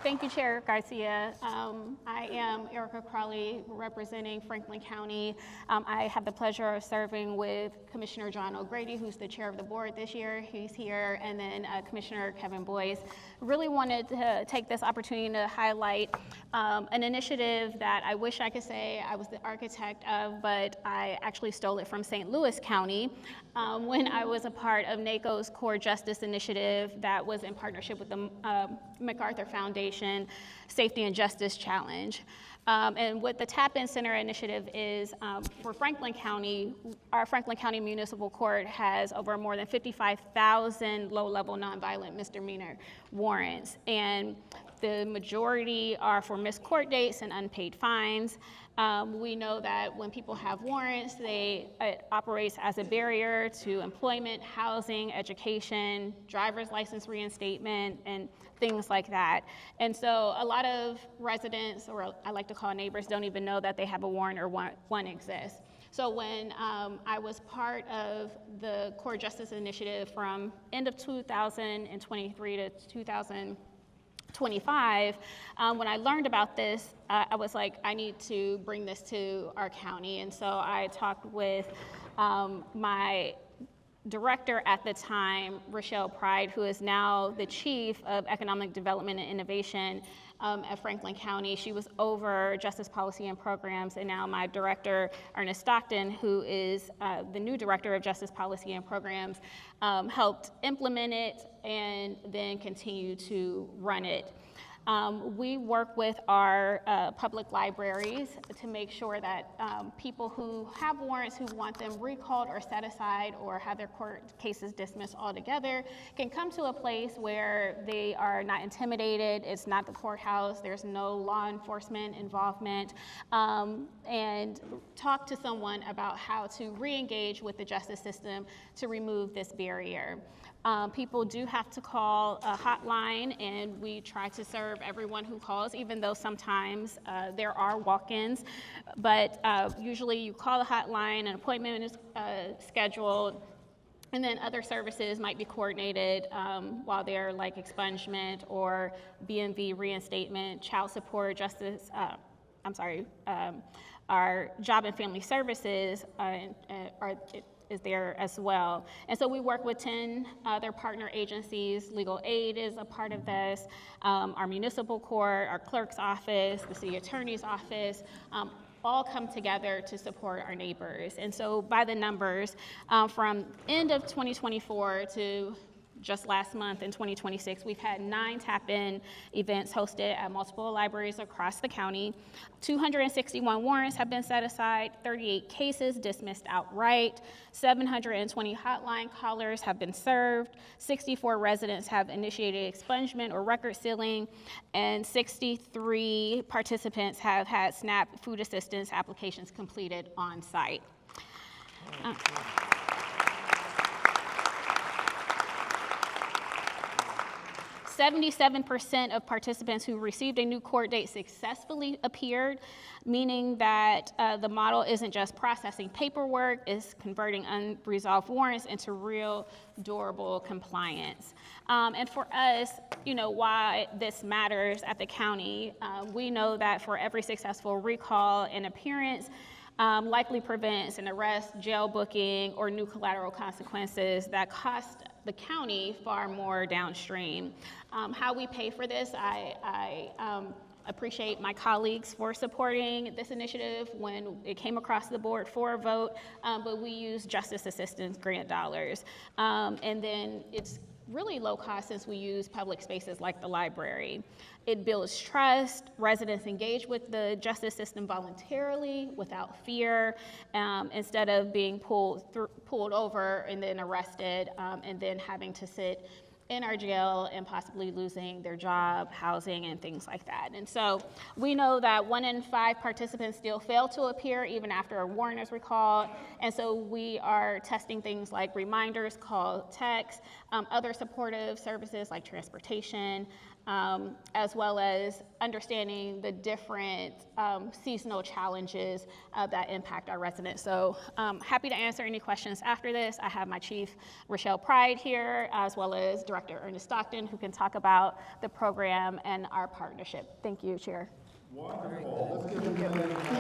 Thank you, Chair Garcia. I am Erica Crawley, representing Franklin County. I have the pleasure of serving with Commissioner John O'Grady, who's the chair of the board this year. He's here, and then Commissioner Kevin Boyce. Really wanted to take this opportunity to highlight an initiative that I wish I could say I was the architect of, but I actually stole it from St. Louis County when I was a part of NACo's Core Justice Initiative that was in partnership with the MacArthur Foundation Safety and Justice Challenge. And what the Tap-In Center initiative is for Franklin County, our Franklin County Municipal Court has over more than 55,000 low-level nonviolent misdemeanor warrants. And the majority are for missed court dates and unpaid fines. We know that when people have warrants, it operates as a barrier to employment, housing, education, driver's license reinstatement, and things like that. And so a lot of residents, or I like to call neighbors, don't even know that they have a warrant or one exists. So when I was part of the Court Justice Initiative from end of 2023 to 2025, when I learned about this, I was like, I need to bring this to our county. And so I talked with my director at the time, Rochelle Pride, who is now the Chief of Economic Development and Innovation at Franklin County. She was over justice policy and programs, and now my director, Ernest Stockton, who is the new director of justice policy and programs, helped implement it and then continue to run it. We work with our public libraries to make sure that people who have warrants, who want them recalled or set aside or have their court cases dismissed altogether, can come to a place where they are not intimidated. It's not the courthouse. There's no law enforcement involvement, and talk to someone about how to re-engage with the justice system to remove this barrier. People do have to call a hotline, and we try to serve everyone who calls, even though sometimes there are walk-ins. But usually you call the hotline, an appointment is scheduled, and then other services might be coordinated while they're like expungement or BMV reinstatement, child support, justice, our job and family services is there as well. And so we work with 10 other partner agencies. Legal aid is a part of this, our municipal court, our clerk's office, the city attorney's office, all come together to support our neighbors. And so by the numbers, from end of 2024 to just last month in 2026, we've had 9 tap-in events hosted at multiple libraries across the county. 261 warrants have been set aside, 38 cases dismissed outright, 720 hotline callers have been served, 64 residents have initiated expungement or record sealing, and 63 participants have had SNAP food assistance applications completed on site. 77% of participants who received a new court date successfully appeared, meaning that the model isn't just processing paperwork, it's converting unresolved warrants into real, durable compliance. And for us, why this matters at the county, we know that for every successful recall and appearance, likely prevents an arrest, jail booking, or new collateral consequences that cost the county far more downstream. How we pay for this, I appreciate my colleagues for supporting this initiative when it came across the board for a vote, but we use justice assistance grant dollars. And then it's really low cost since we use public spaces like the library. It builds trust. Residents engage with the justice system voluntarily without fear, instead of being pulled over and then arrested and then having to sit in our jail and possibly losing their job, housing, and things like that. And so we know that 1 in 5 participants still fail to appear even after a warrant is recalled. And so we are testing things like reminders, call, text, other supportive services like transportation, as well as understanding the different seasonal challenges that impact our residents. So happy to answer any questions after this. I have my chief, Rochelle Pride, here, as well as Director Ernest Stockton, who can talk about the program and our partnership. Thank you, Chair. Wonderful. Let's give them a